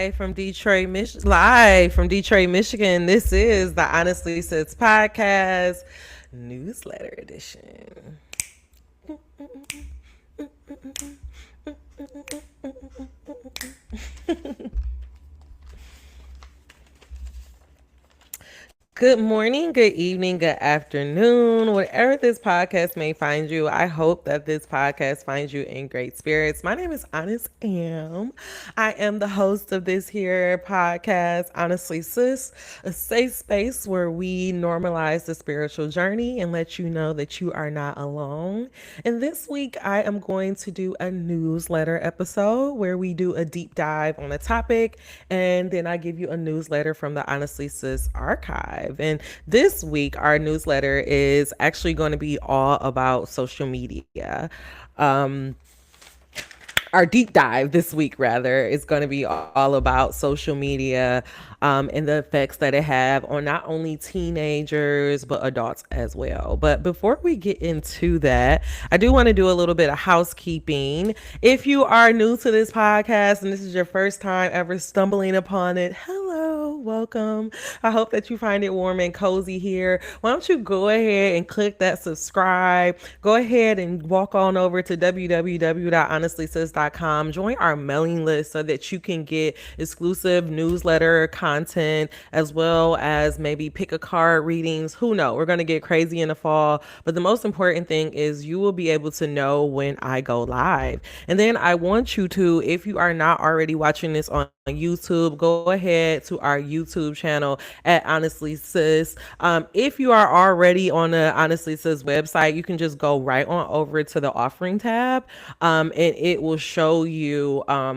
Live from Detroit, Michigan. This is the Honestly Sis podcast newsletter edition. Good morning, good evening, good afternoon, whatever this podcast may find you. I hope that this podcast finds you in great spirits. My name is Honest Am. I am the host of this here podcast, Honestly Sis, a safe space where we normalize the spiritual journey and let you know that you are not alone. And this week, I am going to do a newsletter episode where we do a deep dive on a topic, and then I give you a newsletter from the Honestly Sis archive. And this week, our newsletter is actually going to be all about social media. Our deep dive this week, rather, is going to be all about social media and the effects that it have on not only teenagers but adults as well. But before we get into that, I do want to do a little bit of housekeeping. If you are new to this podcast and this is your first time ever stumbling upon it, hello, welcome. I hope that you find it warm and cozy here. Why don't you go ahead and click that subscribe? Go ahead and walk on over to www.honestlysis.com. Join our mailing list so that you can get exclusive newsletter content as well as maybe pick a card readings. Who knows? We're going to get crazy in the fall. But the most important thing is you will be able to know when I go live. And then I want you to, if you are not already watching this on YouTube, go ahead to our YouTube channel at Honestly Sis. If you are already on the Honestly Sis website, you can just go right on over to the offering tab, and it will show you our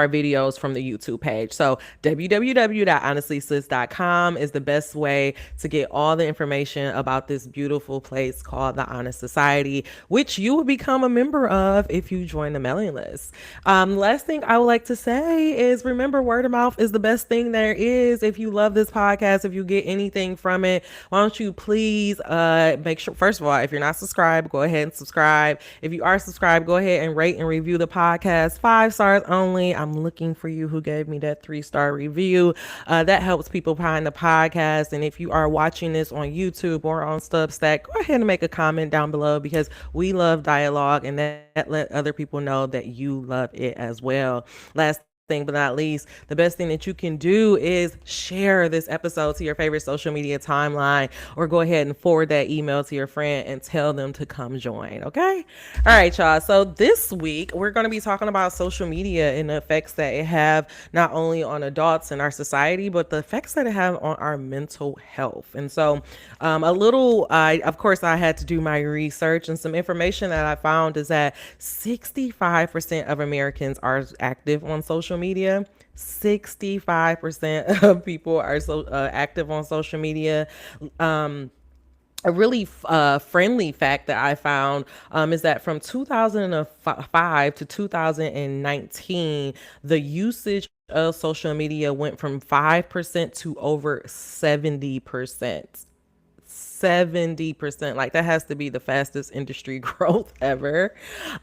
videos from the YouTube page. So www.honestlysis.com is the best way to get all the information about this beautiful place called the Honest Society, which you will become a member of if you join the mailing list. Last thing I would like to say is remember, word of mouth is the best thing there is. If you love this podcast, if you get anything from it, why don't you please make sure, first of all, if you're not subscribed, go ahead and subscribe. If you are subscribed, go ahead and rate and review the podcast. 5 stars only. I'm looking for you who gave me that 3-star review. That helps people find the podcast. And if you are watching this on YouTube or on Substack, go ahead and make a comment down below, because we love dialogue, and that let other people know that you love it as well. Last thing but not least, the best thing that you can do is share this episode to your favorite social media timeline, or go ahead and forward that email to your friend and tell them to come join. Okay. All right, y'all. So this week we're going to be talking about social media and the effects that it have not only on adults in our society, but the effects that it have on our mental health. And so of course I had to do my research, and some information that I found is that 65% of Americans are active on social media. 65% of people are active on social media. A really friendly fact that I found is that from 2005 to 2019, the usage of social media went from 5% to over 70%. 70%. Like, that has to be the fastest industry growth ever.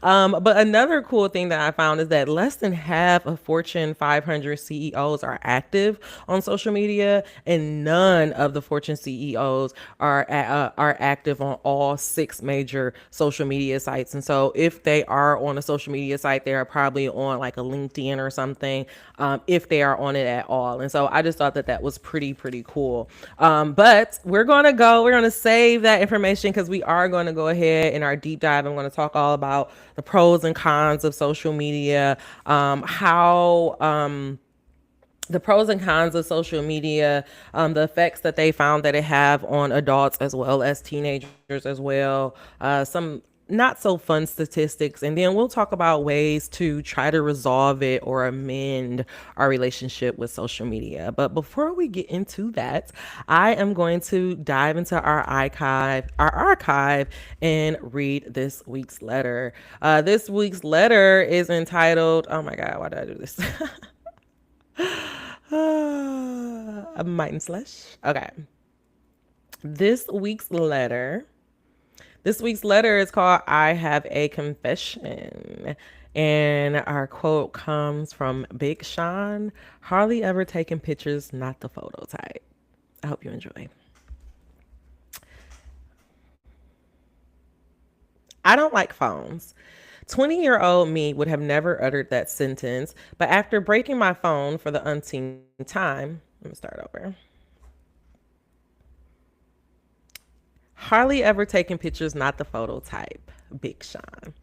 But another cool thing that I found is that less than half of Fortune 500 CEOs are active on social media, and none of the Fortune CEOs are active on all 6 major social media sites. And so if they are on a social media site, they are probably on like a LinkedIn or something, if they are on it at all. And so I just thought that that was pretty cool. But we're going to save that information, because we are going to go ahead in our deep dive. I'm going to talk all about the pros and cons of social media, the pros and cons of social media, the effects that they found that it have on adults as well as teenagers as well, some not so fun statistics, and then we'll talk about ways to try to resolve it or amend our relationship with social media. But before we get into that, I am going to dive into our archive and read this week's letter. This week's letter is entitled, oh my God, why did I do this? A Might and Slush. Okay. This week's letter is called I Have a Confession. And our quote comes from Big Sean: hardly ever taking pictures, not the photo type. I hope you enjoy. I don't like phones. 20-year-old me would have never uttered that sentence, but after breaking my phone for the umpteenth time, let me start over. Hardly ever taking pictures, not the photo type. Big Sean.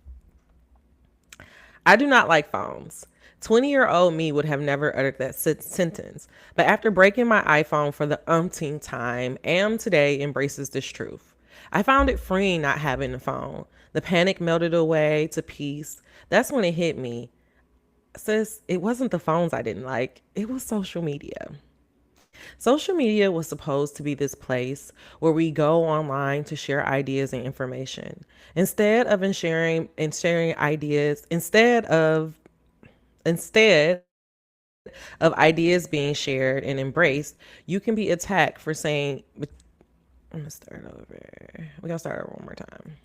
I do not like phones. 20-year-old me would have never uttered that sentence, but after breaking my iPhone for the umpteenth time, am today embraces this truth. I found it freeing not having the phone. The panic melted away to peace. That's when it hit me. Sis, it wasn't the phones I didn't like, it was social media. Social media was supposed to be this place where we go online to share ideas and information. Instead of sharing ideas, instead of ideas being shared and embraced, you can be attacked for saying, I'm gonna start over. We're gonna start over one more time.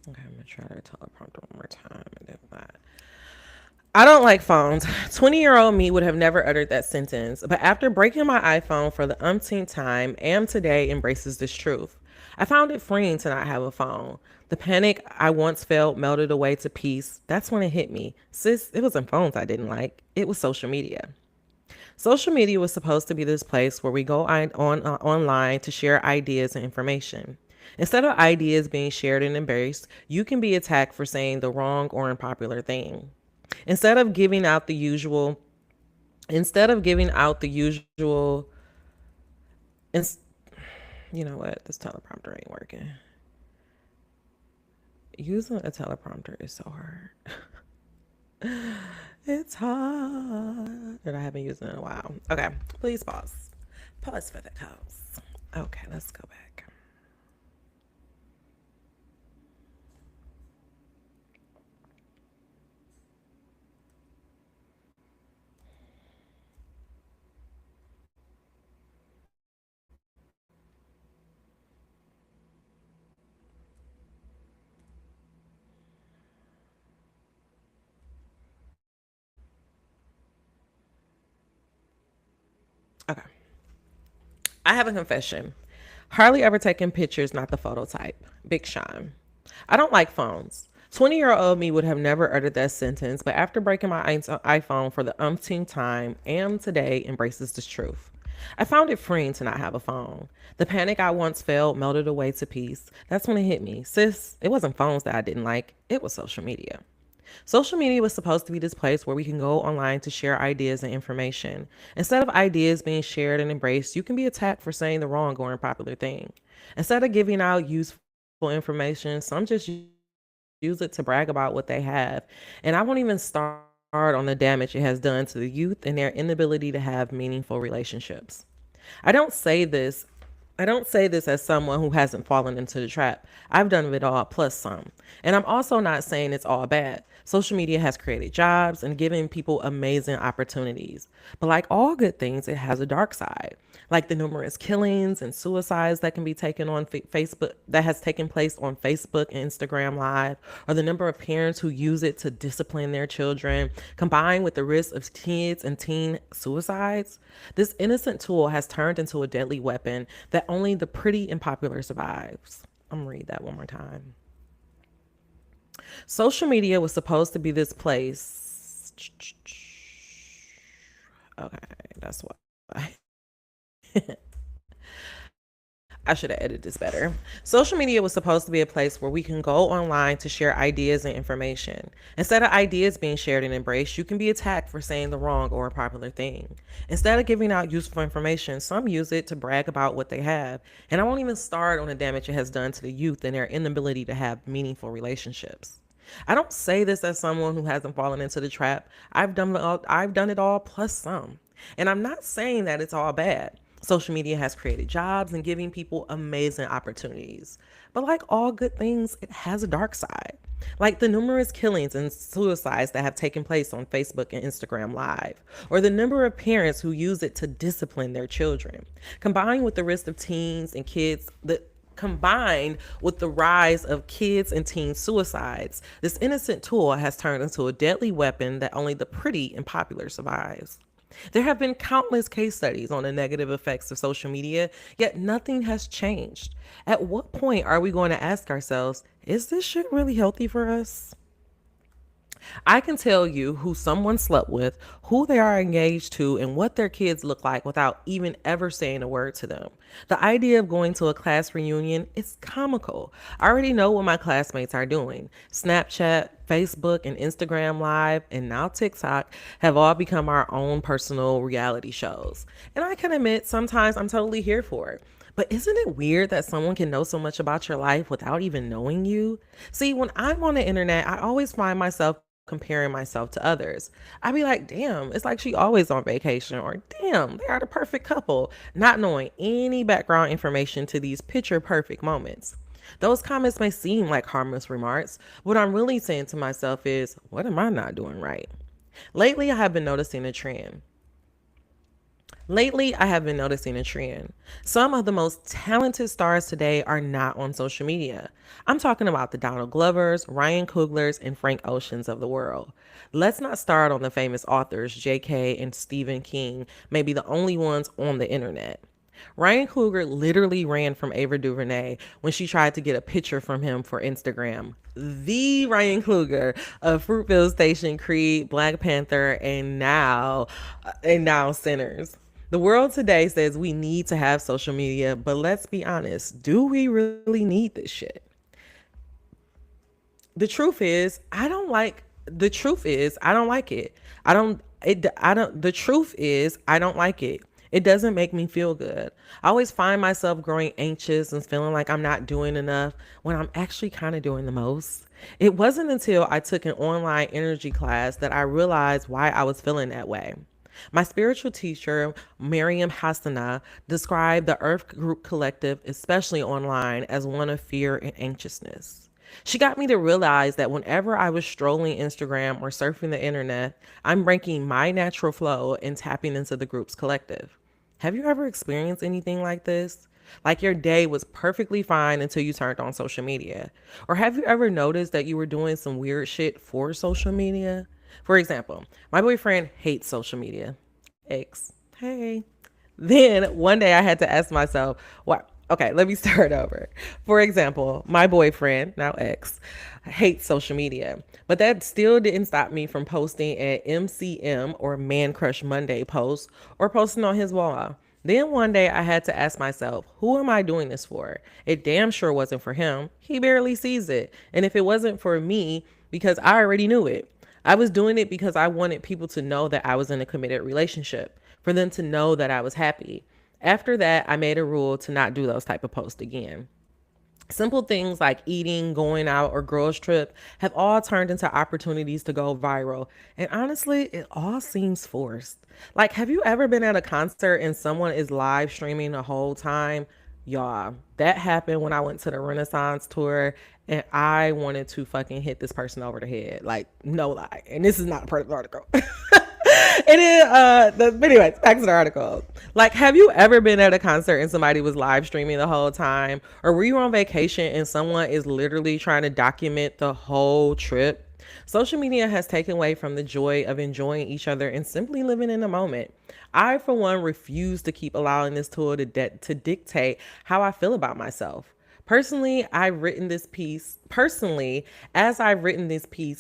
Okay, I'm gonna try to teleprompter one more time and then that. I don't like phones. 20-year-old me would have never uttered that sentence, but after breaking my iPhone for the umpteenth time, am today embraces this truth. I found it freeing to not have a phone. The panic I once felt melted away to peace. That's when it hit me. Sis, it wasn't phones I didn't like, it was social media. Social media was supposed to be this place where we go online to share ideas and information. Instead of ideas being shared and embraced, you can be attacked for saying the wrong or unpopular thing. Instead of giving out the usual, instead of giving out the usual, ins- you know what? This teleprompter ain't working. Using a teleprompter is so hard. It's hard. And I haven't used it in a while. Okay, please pause. Pause for the cause. Okay, let's go back. Okay. I have a confession. Hardly ever taking pictures, not the photo type. Big Sean. I don't like phones. 20-year-old me would have never uttered that sentence, but after breaking my iPhone for the umpteenth time, am today embraces this truth. I found it freeing to not have a phone. The panic I once felt melted away to peace. That's when it hit me. Sis, it wasn't phones that I didn't like, it was social media. Social media was supposed to be this place where we can go online to share ideas and information. Instead of ideas being shared and embraced, you can be attacked for saying the wrong or unpopular thing. Instead of giving out useful information, some just use it to brag about what they have. And I won't even start on the damage it has done to the youth and their inability to have meaningful relationships. I don't say this I don't say this as someone who hasn't fallen into the trap. I've done it all plus some. And I'm also not saying it's all bad. Social media has created jobs and given people amazing opportunities. But like all good things, it has a dark side. Like the numerous killings and suicides that can be taken on Facebook, that has taken place on Facebook and Instagram Live, or the number of parents who use it to discipline their children, combined with the risk of kids and teen suicides. This innocent tool has turned into a deadly weapon that only the pretty and popular survives. I'm gonna read that one more time. Social media was supposed to be this place. Okay, that's why. I should have edited this better. Social media was supposed to be a place where we can go online to share ideas and information. Instead of ideas being shared and embraced, you can be attacked for saying the wrong or a popular thing. Instead of giving out useful information, some use it to brag about what they have. And I won't even start on the damage it has done to the youth and their inability to have meaningful relationships. I don't say this as someone who hasn't fallen into the trap. I've done it all plus some. And I'm not saying that it's all bad. Social media has created jobs and giving people amazing opportunities. But like all good things, it has a dark side. Like the numerous killings and suicides that have taken place on Facebook and Instagram Live, or the number of parents who use it to discipline their children, combined with the risk of teens and kids that combined with the rise of kids and teen suicides, this innocent tool has turned into a deadly weapon that only the pretty and popular survives. There have been countless case studies on the negative effects of social media, yet nothing has changed. At what point are we going to ask ourselves, is this shit really healthy for us? I can tell you who someone slept with, who they are engaged to, and what their kids look like without even ever saying a word to them. The idea of going to a class reunion is comical. I already know what my classmates are doing. Snapchat, Facebook, and Instagram Live, and now TikTok have all become our own personal reality shows. And I can admit, sometimes I'm totally here for it. But isn't it weird that someone can know so much about your life without even knowing you? See, when I'm on the internet, I always find myself comparing myself to others. I'd be like, damn, it's like she always on vacation, or damn, they are the perfect couple, not knowing any background information to these picture perfect moments. Those comments may seem like harmless remarks. What I'm really saying to myself is, what am I not doing right? Lately, I have been noticing a trend. Lately, I have been noticing a trend. Some of the most talented stars today are not on social media. I'm talking about the Donald Glovers, Ryan Cooglers, and Frank Oceans of the world. Let's not start on the famous authors J.K. and Stephen King, maybe the only ones on the internet. Ryan Coogler literally ran from Ava DuVernay when she tried to get a picture from him for Instagram. The Ryan Coogler of Fruitvale Station, Creed, Black Panther, and now Sinners. The world today says we need to have social media, but let's be honest, do we really need this shit? The truth is, I don't like the truth is I don't like it. I don't the truth is I don't like it. It doesn't make me feel good. I always find myself growing anxious and feeling like I'm not doing enough when I'm actually kind of doing the most. It wasn't until I took an online energy class that I realized why I was feeling that way. My spiritual teacher, Miriam Hassana, described the Earth Group Collective, especially online, as one of fear and anxiousness. She got me to realize that whenever I was strolling Instagram or surfing the internet, I'm breaking my natural flow and tapping into the group's collective. Have you ever experienced anything like this? Like your day was perfectly fine until you turned on social media? Or have you ever noticed that you were doing some weird shit for social media? For example, my boyfriend hates social media. X. Hey. Then one day I had to ask myself, what? Okay, let me start over. For example, my boyfriend, now ex, hates social media, but that still didn't stop me from posting an MCM or Man Crush Monday post or posting on his wall. Then one day I had to ask myself, who am I doing this for? It damn sure wasn't for him. He barely sees it. And if it wasn't for me, because I already knew it. I was doing it because I wanted people to know that I was in a committed relationship, for them to know that I was happy. After that, I made a rule to not do those type of posts again. Simple things like eating, going out, or girls trip have all turned into opportunities to go viral. And honestly, it all seems forced. Like, have you ever been at a concert and someone is live streaming the whole time? Y'all, that happened when I went to the Renaissance tour and I wanted to fucking hit this person over the head. Like, no lie. And this is not a part of the article. It is but anyways, back to the article. Like, have you ever been at a concert and somebody was live streaming the whole time? Or were you on vacation and someone is literally trying to document the whole trip? Social media has taken away from the joy of enjoying each other and simply living in the moment. I, for one, refuse to keep allowing this tool to dictate how I feel about myself. As I've written this piece,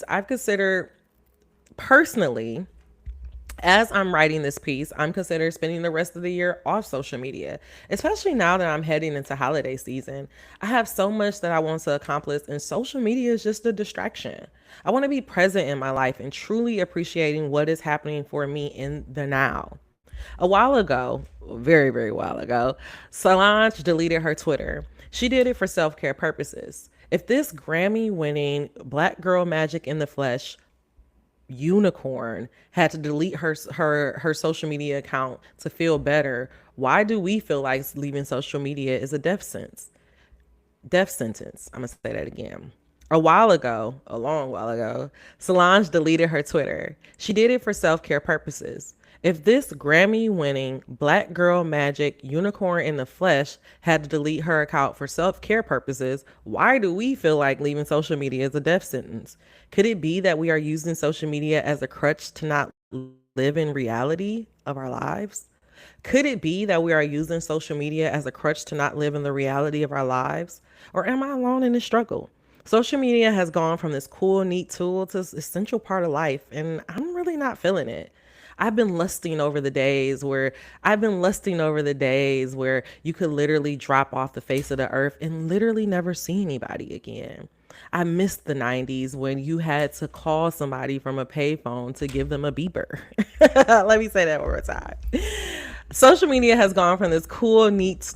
I've considered personally as I'm writing this piece, I'm considering spending the rest of the year off social media, especially now that I'm heading into holiday season. I have so much that I want to accomplish, and social media is just a distraction. I want to be present in my life and truly appreciating what is happening for me in the now. A while ago, very, very while ago, Solange deleted her Twitter. She did it for self-care purposes. If this Grammy winning Black Girl Magic in the Flesh unicorn had to delete her social media account to feel better, why do we feel like leaving social media is a death sentence? I'm gonna say that again. A long while ago, Solange deleted her Twitter. She did it for self-care purposes. If this Grammy-winning black girl magic unicorn in the flesh had to delete her account for self-care purposes, why do we feel like leaving social media is a death sentence? Could it be that we are using social media as a crutch to not live in reality of our lives? Could it be that we are using social media as a crutch to not live in the reality of our lives? Or am I alone in this struggle? Social media has gone from this cool, neat tool to this essential part of life, and I'm really not feeling it. I've been lusting over the days where you could literally drop off the face of the earth and literally never see anybody again. I miss the 90s when you had to call somebody from a payphone to give them a beeper. Let me say that one more time. Social media has gone from this cool, neat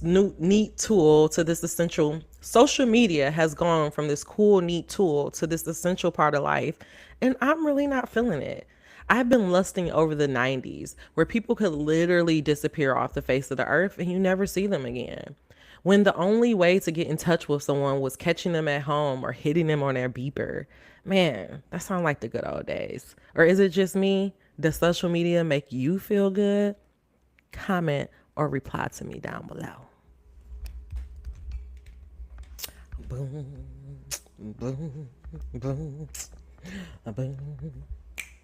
tool to this essential. Social media has gone from this cool, neat tool to this essential part of life, and I'm really not feeling it. I've been lusting over the 90s where people could literally disappear off the face of the earth and you never see them again. When the only way to get in touch with someone was catching them at home or hitting them on their beeper. Man, that sounds like the good old days. Or is it just me? Does social media make you feel good? Comment or reply to me down below. Boom, boom, boom, boom.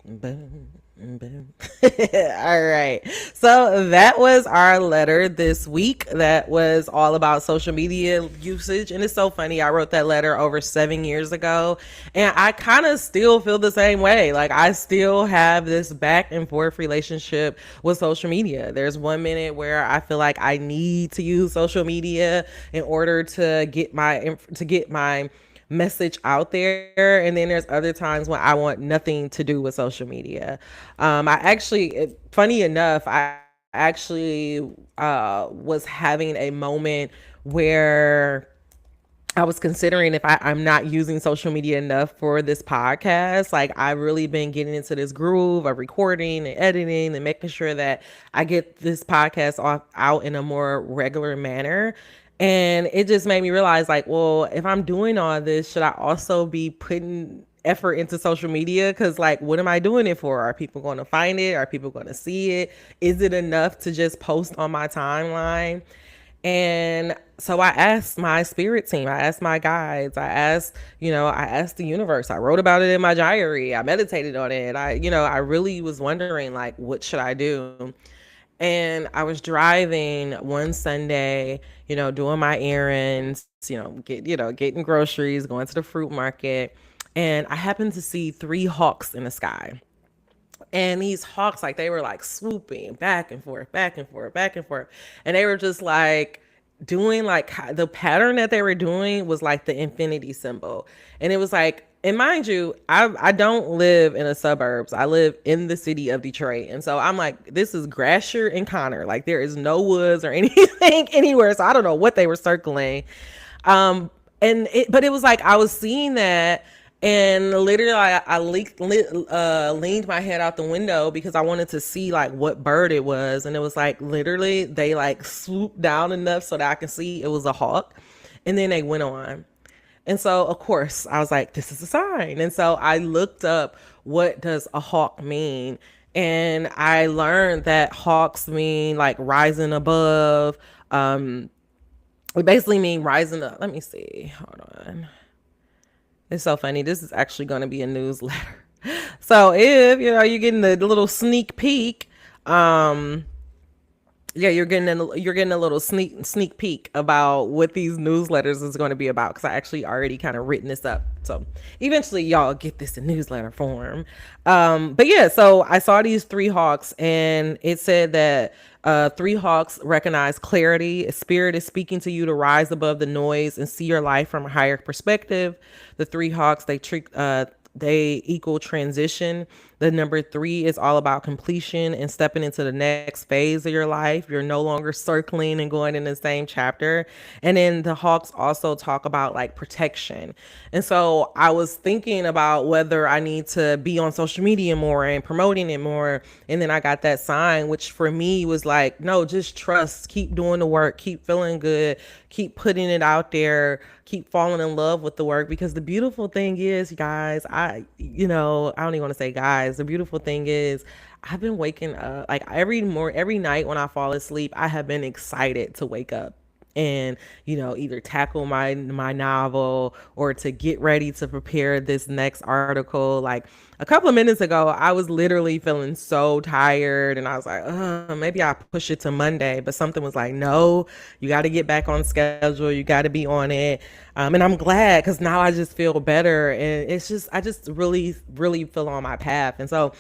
Boom, boom. All right. So that was our letter this week. That was all about social media usage. And it's so funny. I wrote that letter over 7 years ago. And I kind of still feel the same way. Like I still have this back and forth relationship with social media. There's 1 minute where I feel like I need to use social media in order to get my message out there, and then there's other times when I want nothing to do with social media. Funny enough, I actually was having a moment where I was considering if I'm not using social media enough for this podcast. Like I've really been getting into this groove of recording and editing and making sure that I get this podcast out in a more regular manner. And it just made me realize like, well, if I'm doing all this, should I also be putting effort into social media? Because like, what am I doing it for? Are people going to find it? Are people going to see it? Is it enough to just post on my timeline? And so I asked my spirit team, I asked my guides, I asked the universe. I wrote about it in my diary. I meditated on it. I really was wondering like, what should I do? And I was driving one Sunday, doing my errands, getting groceries, going to the fruit market. And I happened to see 3 hawks in the sky. And these hawks, like they were like swooping back and forth, back and forth, back and forth. And they were just like doing like the pattern that they were doing was like the infinity symbol. And it was like, and mind you, I don't live in the suburbs. I live in the city of Detroit. And so I'm like, this is Grasher and Connor. Like there is no woods or anything anywhere. So I don't know what they were circling. But it was like, I was seeing that. And literally, I leaned my head out the window because I wanted to see like what bird it was. And it was like literally they like swooped down enough so that I could see it was a hawk. And then they went on. And so, of course, I was like, this is a sign. And so I looked up what does a hawk mean. And I learned that hawks mean like rising above. We basically mean rising up. Let me see. Hold on. It's so funny. This is actually going to be a newsletter. So if you're getting the little sneak peek, you're getting a little sneak peek about what these newsletters is going to be about, because I actually already kind of written this up. So eventually y'all get this in newsletter form. But yeah, so I saw these 3 hawks, and it said that 3 hawks recognize clarity. A spirit is speaking to you to rise above the noise and see your life from a higher perspective. The 3 hawks, they equal transition. The number 3 is all about completion and stepping into the next phase of your life. You're no longer circling and going in the same chapter. And then the Hawks also talk about like protection. And so I was thinking about whether I need to be on social media more and promoting it more. And then I got that sign, which for me was like, no, just trust, keep doing the work, keep feeling good, keep putting it out there, keep falling in love with the work. Because the beautiful thing is, guys, I don't even want to say guys, the beautiful thing is I've been waking up like every night when I fall asleep, I have been excited to wake up and either tackle my novel or to get ready to prepare this next article. Like a couple of minutes ago, I was literally feeling so tired and I was like, maybe I push it to Monday, but something was like, no, you got to get back on schedule, you got to be on it. And I'm glad, because now I just feel better, and I just really really feel on my path. And so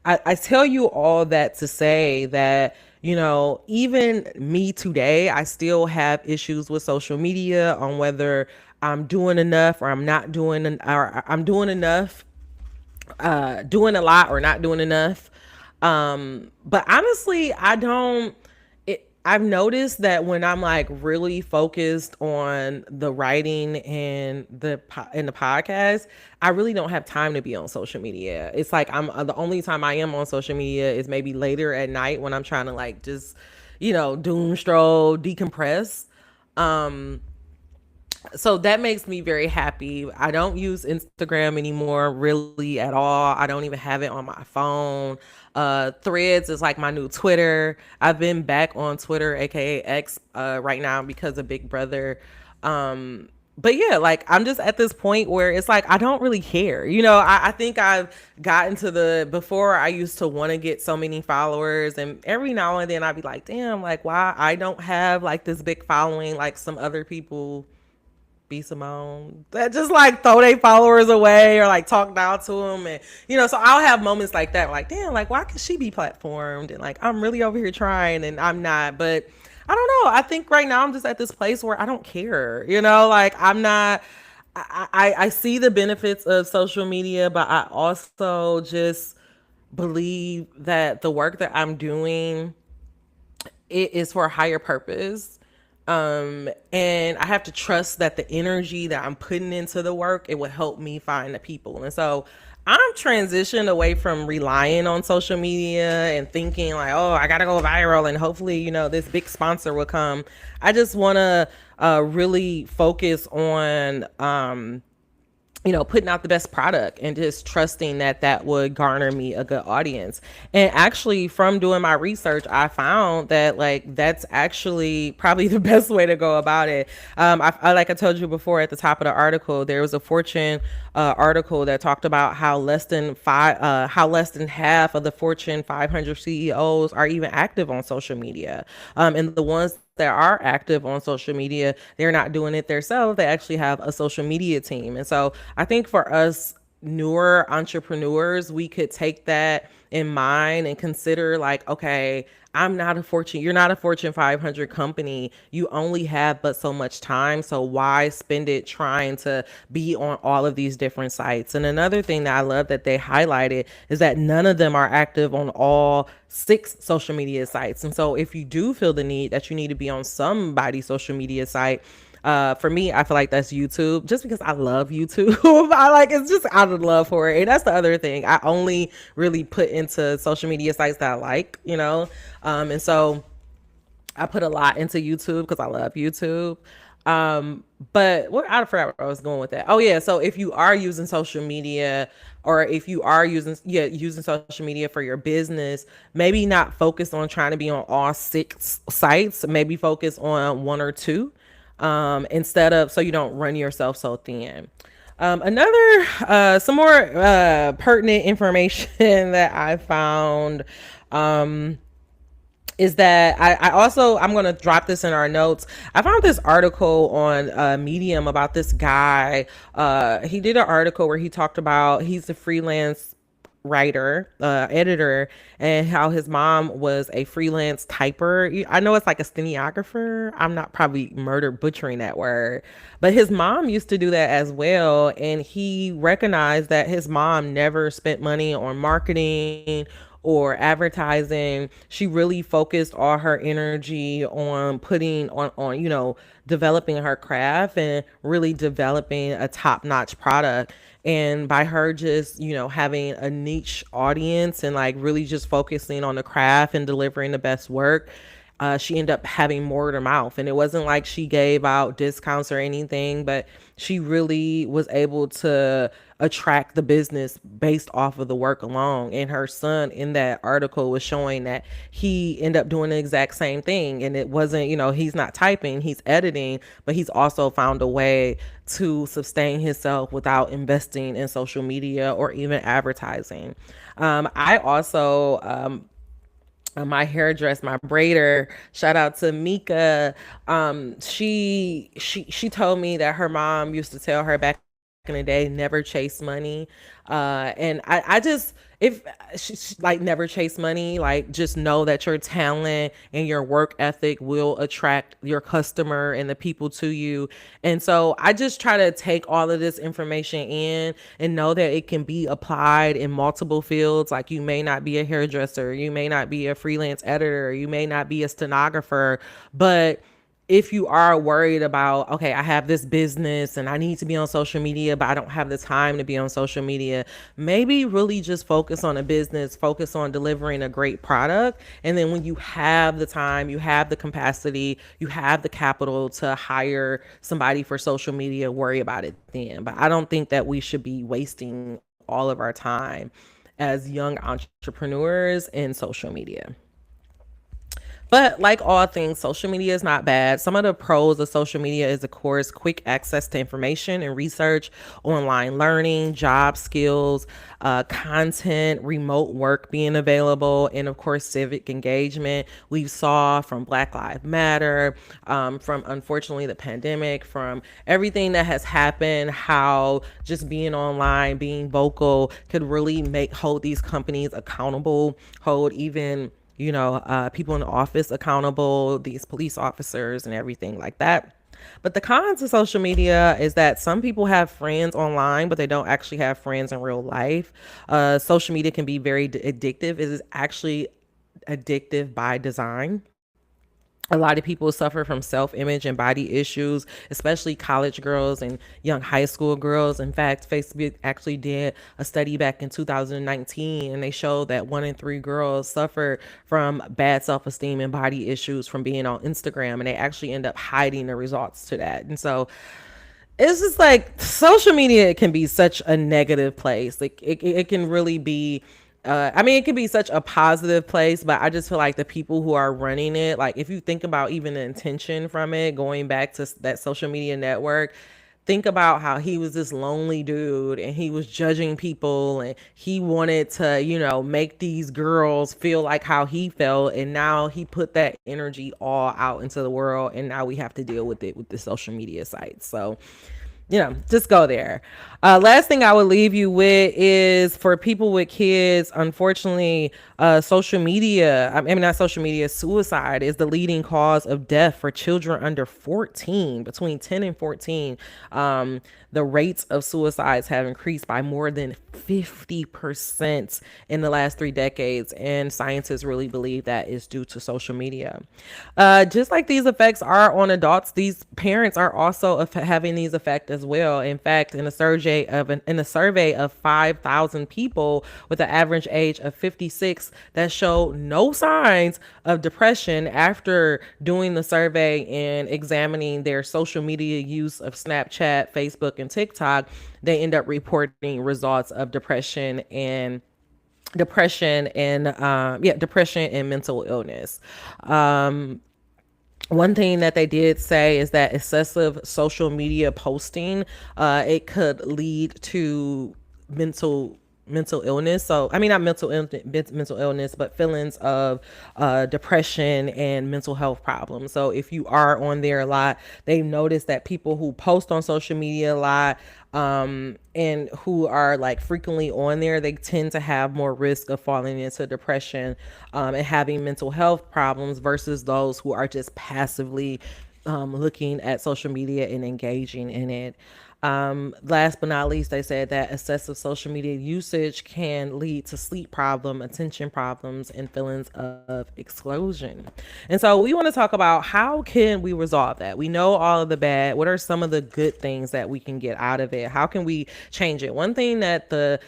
I tell you all that to say that, even me today, I still have issues with social media on whether I'm doing enough or I'm not doing, or I'm doing enough, doing a lot or not doing enough. But honestly, I've noticed that when I'm like really focused on the writing and the podcast, I really don't have time to be on social media. It's like I'm the only time I am on social media is maybe later at night when I'm trying to like just, doom stroll, decompress. Um, so that makes me very happy. I don't use Instagram anymore really at all. I don't even have it on my phone. Threads is like my new Twitter. I've been back on Twitter, aka X, right now because of Big Brother. But yeah, like I'm just at this point where it's like I don't really care. I think I've gotten to before I used to want to get so many followers, and every now and then I'd be like, damn, like why I don't have like this big following like some other people, B Simone, that just like throw their followers away or like talk down to them. And so I'll have moments like that, like damn, like why could she be platformed, and like I'm really over here trying and I'm not. But I don't know, I think right now I'm just at this place where I don't care, like I'm not. I see the benefits of social media, but I also just believe that the work that I'm doing, it is for a higher purpose. And I have to trust that the energy that I'm putting into the work, it will help me find the people. And so I'm transitioned away from relying on social media and thinking like, oh, I gotta go viral and hopefully, this big sponsor will come. I just want to really focus on putting out the best product and just trusting that that would garner me a good audience. And actually, from doing my research, I found that like that's actually probably the best way to go about it. Like I told you before at the top of the article, there was a Fortune article that talked about how less than half of the Fortune 500 CEOs are even active on social media. And the ones that are active on social media, they're not doing it themselves. They actually have a social media team. And so I think for us newer entrepreneurs, we could take that in mind and consider like, okay, you're not a Fortune 500 company. You only have but so much time. So why spend it trying to be on all of these different sites? And another thing that I love that they highlighted is that none of them are active on all 6 social media sites. And so if you do feel the need that you need to be on somebody's social media site, for me, I feel like that's YouTube, just because I love YouTube. It's just out of love for it. And that's the other thing. I only really put into social media sites that I like, and so I put a lot into YouTube because I love YouTube. But I forgot where I was going with that. Oh yeah. So if you are using social media, or if you are using social media for your business, maybe not focus on trying to be on all 6 sites, maybe focus on 1 or 2. Instead of, so you don't run yourself so thin. Some more pertinent information that I found is that I'm going to drop this in our notes. I found this article on Medium about this guy. He did an article where he talked about he's a freelance writer, editor, and how his mom was a freelance typer. I know it's like a stenographer. I'm not probably murder butchering that word, but his mom used to do that as well. And he recognized that his mom never spent money on marketing or advertising. She really focused all her energy on putting on developing her craft and really developing a top-notch product. And by her just having a niche audience and like really just focusing on the craft and delivering the best work, she ended up having more word of mouth. And it wasn't like she gave out discounts or anything, but she really was able to attract the business based off of the work alone. And her son in that article was showing that he ended up doing the exact same thing. And it wasn't, he's not typing, he's editing, but he's also found a way to sustain himself without investing in social media or even advertising. I also my hairdresser, my braider, shout out to Mika. She told me that her mom used to tell her back in the day, never chase money. And I just, if she, like, never chase money, like just know that your talent and your work ethic will attract your customer and the people to you. And so I just try to take all of this information in and know that it can be applied in multiple fields. Like, you may not be a hairdresser, you may not be a freelance editor, you may not be a stenographer, but if you are worried about, okay, I have this business and I need to be on social media, but I don't have the time to be on social media, maybe really just focus on a business, focus on delivering a great product. And then when you have the time, you have the capacity, you have the capital to hire somebody for social media, worry about it then. But I don't think that we should be wasting all of our time as young entrepreneurs in social media. But like all things, social media is not bad. Some of the pros of social media is, of course, quick access to information and research, online learning, job skills, content, remote work being available, and of course, civic engagement. We saw from Black Lives Matter, from unfortunately the pandemic, from everything that has happened, how just being online, being vocal could really hold these companies accountable, hold even people in the office accountable, these police officers and everything like that. But the cons of social media is that some people have friends online, but they don't actually have friends in real life. Social media can be very addictive. It is actually addictive by design. A lot of people suffer from self-image and body issues, especially college girls and young high school girls. In fact, Facebook actually did a study back in 2019, and they showed that 1 in 3 girls suffer from bad self-esteem and body issues from being on Instagram, and they actually end up hiding the results to that. And so it's just like social media can be such a negative place. Like it can really be, I mean, it can be such a positive place, but I just feel like the people who are running it, like if you think about even the intention from it, going back to that social media network, think about how he was this lonely dude and he was judging people and he wanted to, make these girls feel like how he felt. And now he put that energy all out into the world. And now we have to deal with it with the social media sites. So, just go there. Last thing I would leave you with is, for people with kids, unfortunately, social media, I mean, not social media, suicide is the leading cause of death for children under 14, between 10 and 14. The rates of suicides have increased by more than 50% in the last 3 decades. And scientists really believe that is due to social media. Just like these effects are on adults, these parents are also having these effects as well. In fact, in a survey of 5,000 people with an average age of 56 that showed no signs of depression after doing the survey and examining their social media use of Snapchat, Facebook, and TikTok, they end up reporting results of depression and mental illness. One thing that they did say is that excessive social media posting, it could lead to mental mental illness. So, I mean, not mental illness, but feelings of depression and mental health problems. So, if you are on there a lot, they've noticed that people who post on social media a lot, and who are like frequently on there, they tend to have more risk of falling into depression, and having mental health problems versus those who are just passively looking at social media and engaging in it. Last but not least, they said that excessive social media usage can lead to sleep problem, attention problems, and feelings of exclusion. And so we want to talk about how can we resolve that. We know all of the bad. What are some of the good things that we can get out of it? How can we change it? One thing that the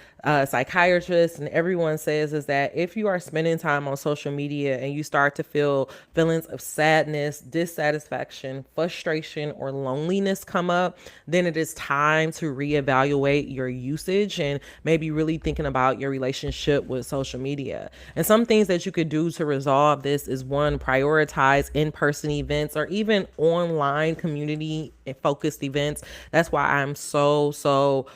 psychiatrists and everyone says is that if you are spending time on social media and you start to feel feelings of sadness, dissatisfaction, frustration, or loneliness come up, then it is time to reevaluate your usage and maybe really thinking about your relationship with social media. And some things that you could do to resolve this is one, prioritize in-person events or even online community focused events. That's why I'm so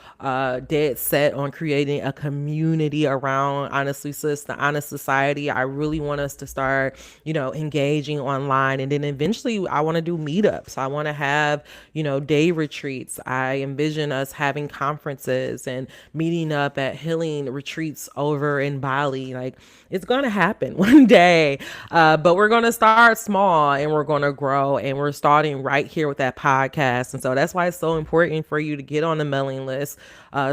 dead set on creating a community around Honestly Sis, the Honest Society. I really want us to start, engaging online, and then eventually I want to do meetups. I want to have, day retreats. I envision us having conferences and meeting up at healing retreats over in Bali. Like, it's going to happen one day, but we're going to start small and we're going to grow, and we're starting right here with that podcast. And so that's why it's so important for you to get on the mailing list,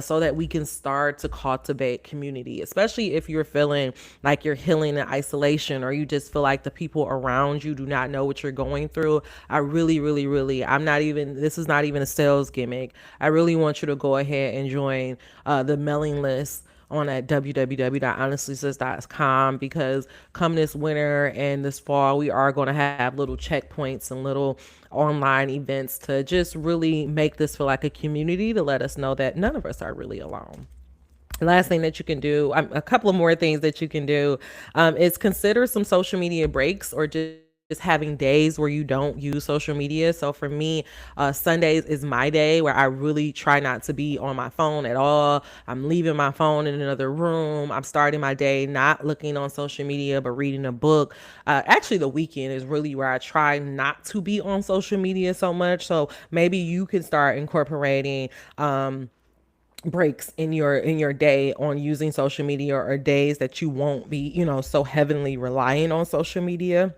so that we can start to cultivate community, especially if you're feeling like you're healing in isolation, or you just feel like the people around you do not know what you're going through. I really, really, really, this is not even a sales gimmick. I really want you to go ahead and join the mailing list on at www.honestlysis.com, because come this winter and this fall, we are going to have little checkpoints and little online events to just really make this feel like a community, to let us know that none of us are really alone. Last thing that you can do, a couple of more things that you can do, is consider some social media breaks, or just having days where you don't use social media. So for me, Sundays is my day where I really try not to be on my phone at all. I'm leaving my phone in another room. I'm starting my day not looking on social media, but reading a book. Actually, the weekend is really where I try not to be on social media so much. So maybe you can start incorporating breaks in your day on using social media, or days that you won't be, so heavily relying on social media.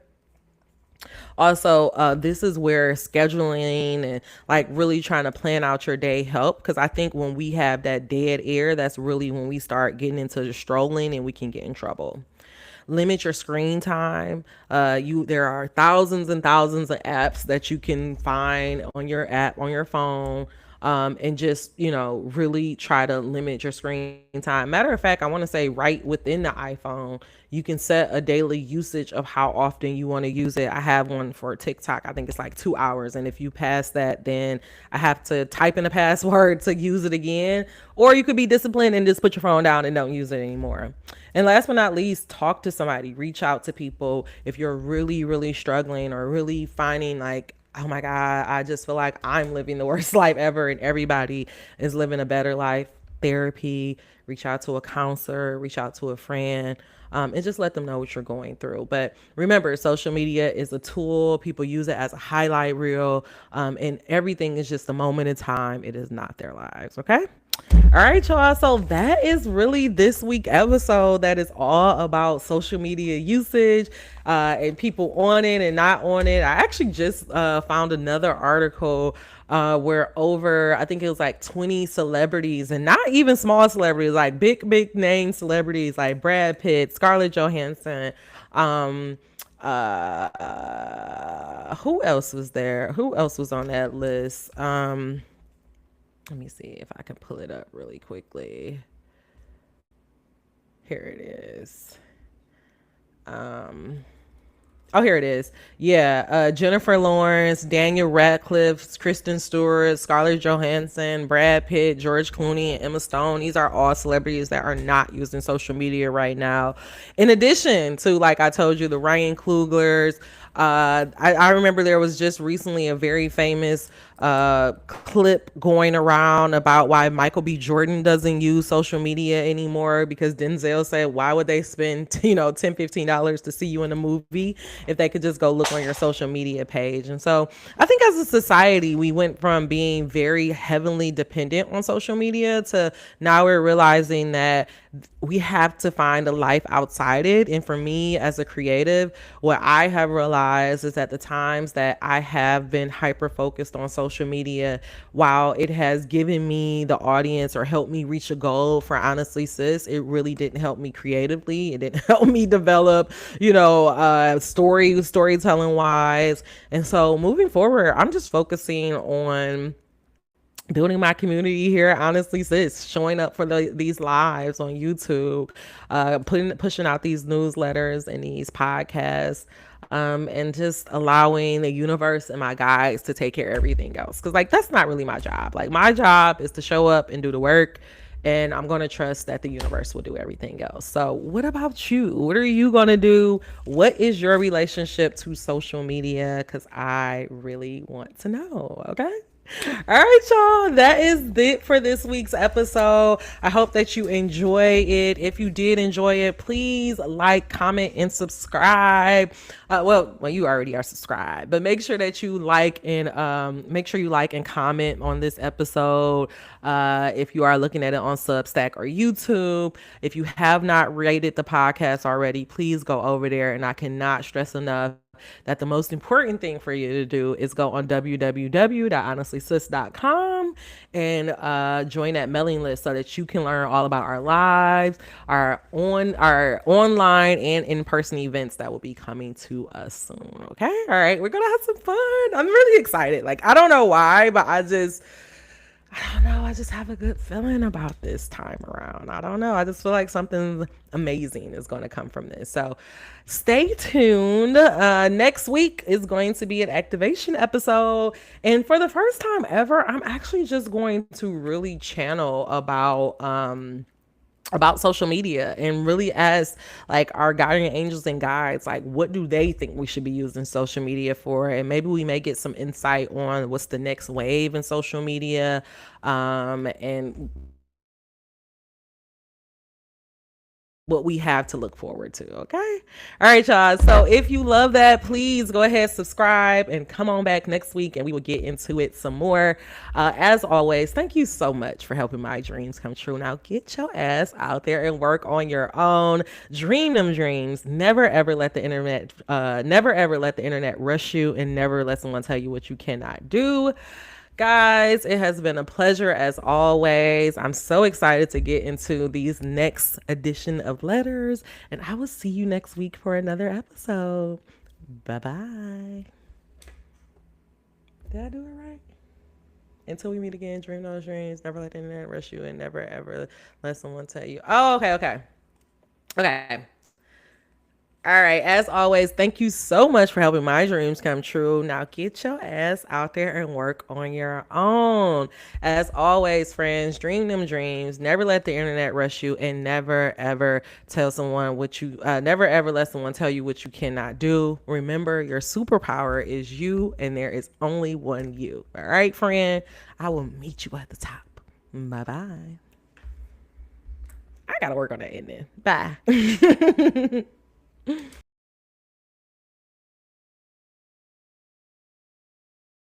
Also, this is where scheduling and like really trying to plan out your day help, because I think when we have that dead air, that's really when we start getting into the strolling and we can get in trouble. Limit your screen time. There are thousands and thousands of apps that you can find on your phone, and just really try to limit your screen time. Matter of fact, I want to say right within the iPhone, you can set a daily usage of how often you want to use it. I have one for TikTok. I think it's like 2 hours. And if you pass that, then I have to type in a password to use it again. Or you could be disciplined and just put your phone down and don't use it anymore. And last but not least, talk to somebody, reach out to people. If you're really, really struggling, or really finding like, oh my God, I just feel like I'm living the worst life ever and everybody is living a better life. Therapy, reach out to a counselor, reach out to a friend, and just let them know what you're going through. But remember, social media is a tool. People use it as a highlight reel, and everything is just a moment in time. It is not their lives, okay? All right, y'all. So that is really this week episode. That is all about social media usage, and people on it and not on it. I actually just found another article where I think it was like 20 celebrities, and not even small celebrities, like big name celebrities like Brad Pitt, Scarlett Johansson, who else was there? Who else was on that list? Let me see if I can pull it up really quickly. Here it is. Oh, here it is. Yeah, Jennifer Lawrence, Daniel Radcliffe, Kristen Stewart, Scarlett Johansson, Brad Pitt, George Clooney, and Emma Stone. These are all celebrities that are not using social media right now. In addition to, like I told you, the Ryan Coogler's, I remember there was just recently a very famous clip going around about why Michael B. Jordan doesn't use social media anymore, because Denzel said, why would they spend, $10, $15 to see you in a movie if they could just go look on your social media page? And so I think as a society, we went from being very heavily dependent on social media to now we're realizing that we have to find a life outside it. And for me as a creative, what I have realized is that the times that I have been hyper focused on social media, while it has given me the audience or helped me reach a goal for Honestly Sis, it really didn't help me creatively. It didn't help me develop, storytelling wise. And so moving forward, I'm just focusing on building my community here, Honestly Sis, showing up for these lives on YouTube, pushing out these newsletters and these podcasts, and just allowing the universe and my guides to take care of everything else. Because like that's not really my job. Like my job is to show up and do the work. And I'm going to trust that the universe will do everything else. So, what about you? What are you going to do? What is your relationship to social media? Because I really want to know. Okay. All right, y'all. That is it for this week's episode. I hope that you enjoy it. If you did enjoy it, please like, comment, and subscribe. Well, you already are subscribed, but make sure that you like and comment on this episode. If you are looking at it on Substack or YouTube, if you have not rated the podcast already, please go over there. And I cannot stress enough that the most important thing for you to do is go on www.honestlysis.com and join that mailing list so that you can learn all about our lives, our online and in-person events that will be coming to us soon. Okay. All right. We're going to have some fun. I'm really excited. Like, I don't know why, but I don't know. I just have a good feeling about this time around. I don't know. I just feel like something amazing is going to come from this. So stay tuned. Next week is going to be an activation episode. And for the first time ever, I'm actually just going to really channel about social media and really ask like our guardian angels and guides, like what do they think we should be using social media for? And maybe we may get some insight on what's the next wave in social media, and what we have to look forward to. Okay. All right, y'all. So if you love that, please go ahead, subscribe, and come on back next week and we will get into it some more. As always, thank you so much for helping my dreams come true. Now get your ass out there and work on your own. Dream them dreams. Never ever let the internet rush you, and never let someone tell you what you cannot do. Guys, it has been a pleasure as always. I'm so excited to get into these next edition of letters, and I will see you next week for another episode. Bye bye. Did I do it right? Until we meet again, dream those dreams, never let the internet rush you, and never ever let someone tell you. Oh, okay. All right. As always, thank you so much for helping my dreams come true. Now get your ass out there and work on your own. As always, friends, dream them dreams. Never let the internet rush you, and never ever never ever let someone tell you what you cannot do. Remember, your superpower is you, and there is only one you. All right, friend. I will meet you at the top. Bye bye. I gotta work on that ending. Bye.